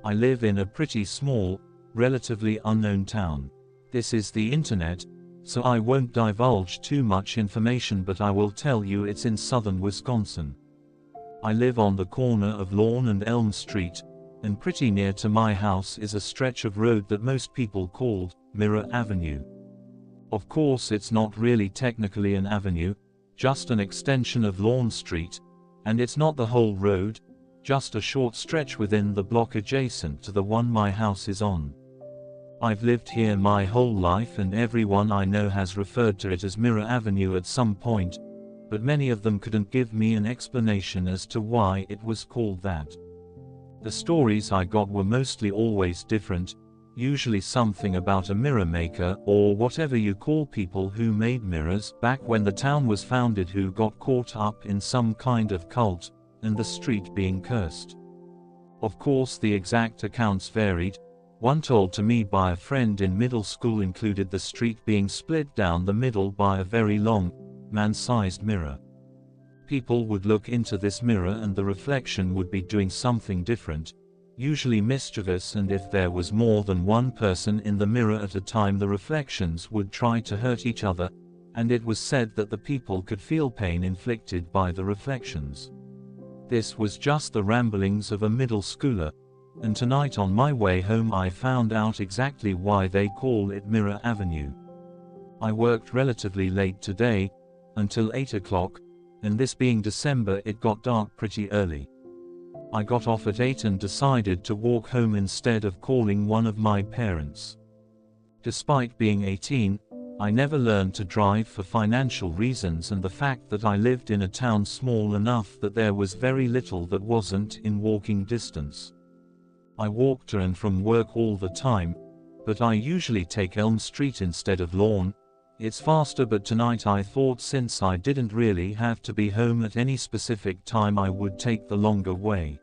I live in a pretty small, relatively unknown town. This is the internet, so I won't divulge too much information, but I will tell you it's in southern Wisconsin. I live on the corner of Lawn and Elm Street, and pretty near to my house is a stretch of road that most people called Mirror Avenue. Of course, it's not really technically an avenue, just an extension of Lawn Street, and it's not the whole road, just a short stretch within the block adjacent to the one my house is on. I've lived here my whole life, and everyone I know has referred to it as Mirror Avenue at some point, but many of them couldn't give me an explanation as to why it was called that. The stories I got were mostly always different, usually something about a mirror maker, or whatever you call people who made mirrors back when the town was founded, who got caught up in some kind of cult, and the street being cursed. Of course, the exact accounts varied. One told to me by a friend in middle school included the street being split down the middle by a very long, man-sized mirror. People would look into this mirror and the reflection would be doing something different, usually mischievous, and if there was more than one person in the mirror at a time, the reflections would try to hurt each other, and it was said that the people could feel pain inflicted by the reflections. This was just the ramblings of a middle schooler, and tonight on my way home I found out exactly why they call it Mirror Avenue. I worked relatively late today, until 8 o'clock, and this being December, it got dark pretty early. I got off at 8 and decided to walk home instead of calling one of my parents. Despite being 18, I never learned to drive for financial reasons, and the fact that I lived in a town small enough that there was very little that wasn't in walking distance. I walked to and from work all the time, but I usually take Elm Street instead of Lawn. It's faster, but tonight I thought since I didn't really have to be home at any specific time, I would take the longer way.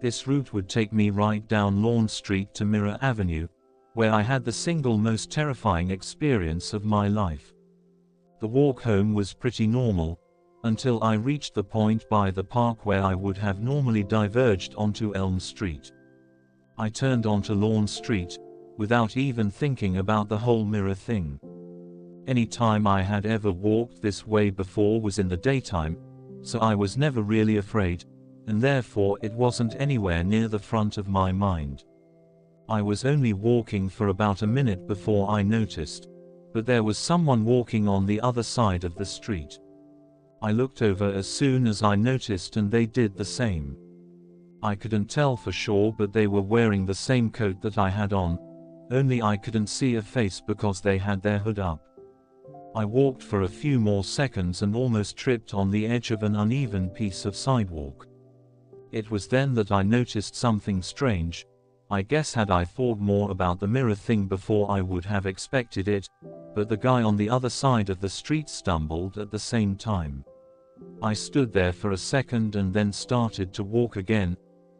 This route would take me right down Lawn Street to Mirror Avenue, where I had the single most terrifying experience of my life. The walk home was pretty normal, until I reached the point by the park where I would have normally diverged onto Elm Street. I turned onto Lawn Street, without even thinking about the whole mirror thing. Any time I had ever walked this way before was in the daytime, so I was never really afraid, and therefore it wasn't anywhere near the front of my mind. I was only walking for about a minute before I noticed, but there was someone walking on the other side of the street. I looked over as soon as I noticed, and they did the same. I couldn't tell for sure, but they were wearing the same coat that I had on, only I couldn't see a face because they had their hood up. I walked for a few more seconds and almost tripped on the edge of an uneven piece of sidewalk. It was then that I noticed something strange. I guess had I thought more about the mirror thing before, I would have expected it, but the guy on the other side of the street stumbled at the same time. I stood there for a second and then started to walk again,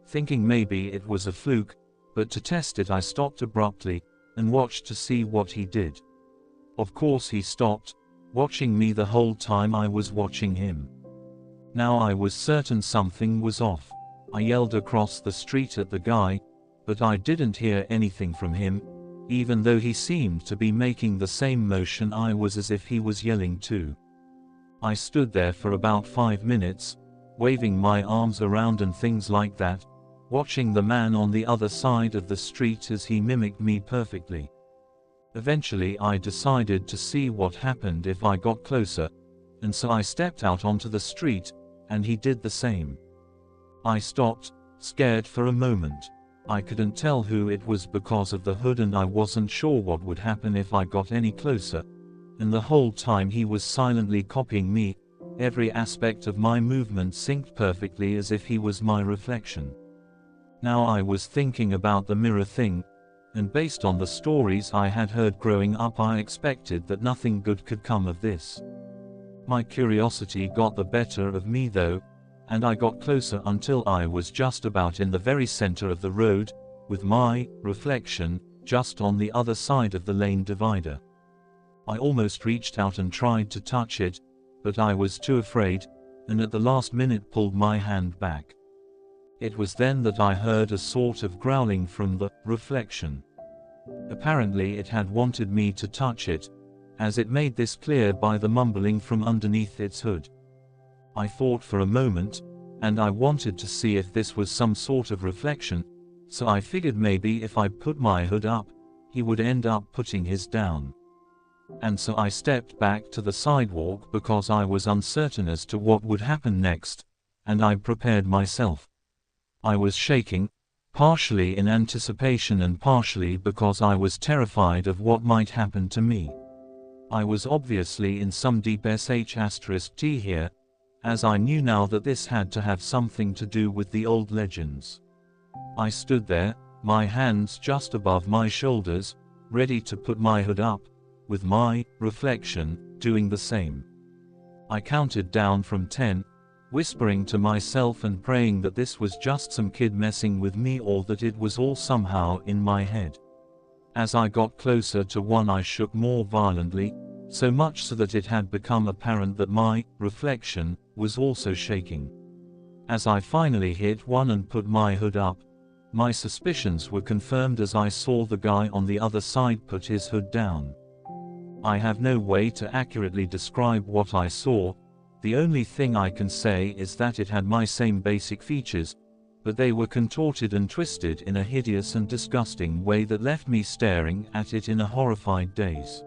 thinking maybe it was a fluke, but to test it I stopped abruptly, and watched to see what he did. Of course he stopped, watching me the whole time I was watching him. Now I was certain something was off. I yelled across the street at the guy, but I didn't hear anything from him, even though he seemed to be making the same motion I was, as if he was yelling too. I stood there for about 5 minutes, waving my arms around and things like that, watching the man on the other side of the street as he mimicked me perfectly. Eventually I decided to see what happened if I got closer, and so I stepped out onto the street, and he did the same. I stopped, scared for a moment. I couldn't tell who it was because of the hood, and I wasn't sure what would happen if I got any closer. And the whole time he was silently copying me, every aspect of my movement synced perfectly as if he was my reflection. Now I was thinking about the mirror thing, and based on the stories I had heard growing up, I expected that nothing good could come of this. My curiosity got the better of me though, and I got closer until I was just about in the very center of the road, with my reflection just on the other side of the lane divider. I almost reached out and tried to touch it, but I was too afraid, and at the last minute pulled my hand back. It was then that I heard a sort of growling from the reflection. Apparently it had wanted me to touch it, as it made this clear by the mumbling from underneath its hood. I thought for a moment, and I wanted to see if this was some sort of reflection, so I figured maybe if I put my hood up, he would end up putting his down. And so I stepped back to the sidewalk because I was uncertain as to what would happen next, and I prepared myself. I was shaking, partially in anticipation and partially because I was terrified of what might happen to me. I was obviously in some deep sh*t here, as I knew now that this had to have something to do with the old legends. I stood there, my hands just above my shoulders, ready to put my hood up, with my reflection doing the same. I counted down from 10, whispering to myself and praying that this was just some kid messing with me or that it was all somehow in my head. As I got closer to 1, I shook more violently, so much so that it had become apparent that my reflection was also shaking. As I finally hit 1 and put my hood up, my suspicions were confirmed as I saw the guy on the other side put his hood down. I have no way to accurately describe what I saw. The only thing I can say is that it had my same basic features, but they were contorted and twisted in a hideous and disgusting way that left me staring at it in a horrified daze.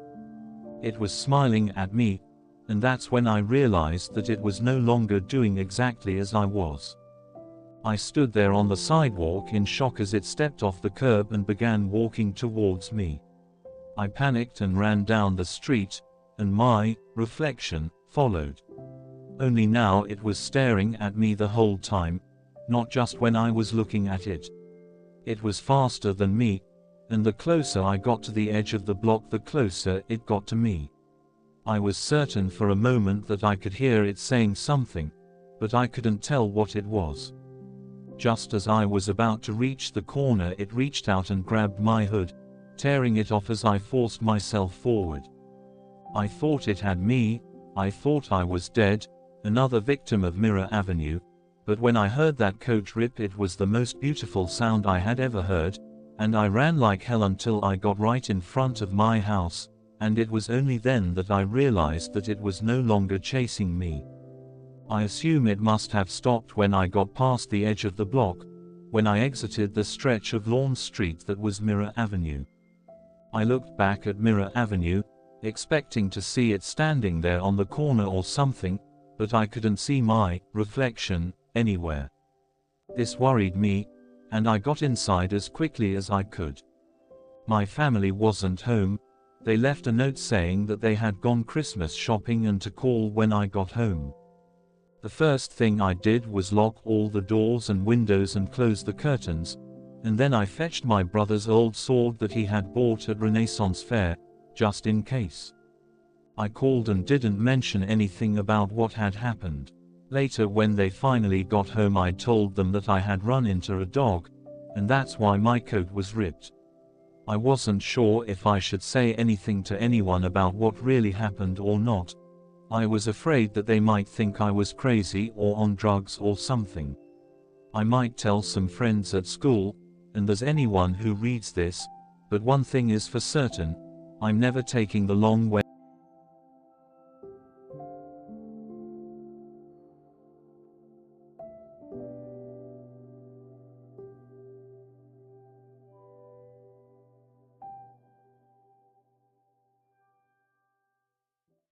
It was smiling at me, and that's when I realized that it was no longer doing exactly as I was. I stood there on the sidewalk in shock as it stepped off the curb and began walking towards me. I panicked and ran down the street, and my reflection followed. Only now it was staring at me the whole time, not just when I was looking at it. It was faster than me, and the closer I got to the edge of the block, the closer it got to me. I was certain for a moment that I could hear it saying something, but I couldn't tell what it was. Just as I was about to reach the corner, it reached out and grabbed my hood, tearing it off as I forced myself forward. I thought it had me, I thought I was dead, another victim of Mirror Avenue, but when I heard that coat rip, it was the most beautiful sound I had ever heard, and I ran like hell until I got right in front of my house, and it was only then that I realized that it was no longer chasing me. I assume it must have stopped when I got past the edge of the block, when I exited the stretch of Lawn Street that was Mirror Avenue. I looked back at Mirror Avenue, expecting to see it standing there on the corner or something, but I couldn't see my reflection anywhere. This worried me, and I got inside as quickly as I could. My family wasn't home. They left a note saying that they had gone Christmas shopping and to call when I got home. The first thing I did was lock all the doors and windows and close the curtains, and then I fetched my brother's old sword that he had bought at Renaissance Fair, just in case. I called and didn't mention anything about what had happened. Later, when they finally got home, I told them that I had run into a dog, and that's why my coat was ripped. I wasn't sure if I should say anything to anyone about what really happened or not. I was afraid that they might think I was crazy or on drugs or something. I might tell some friends at school, and there's anyone who reads this, but one thing is for certain, I'm never taking the long way.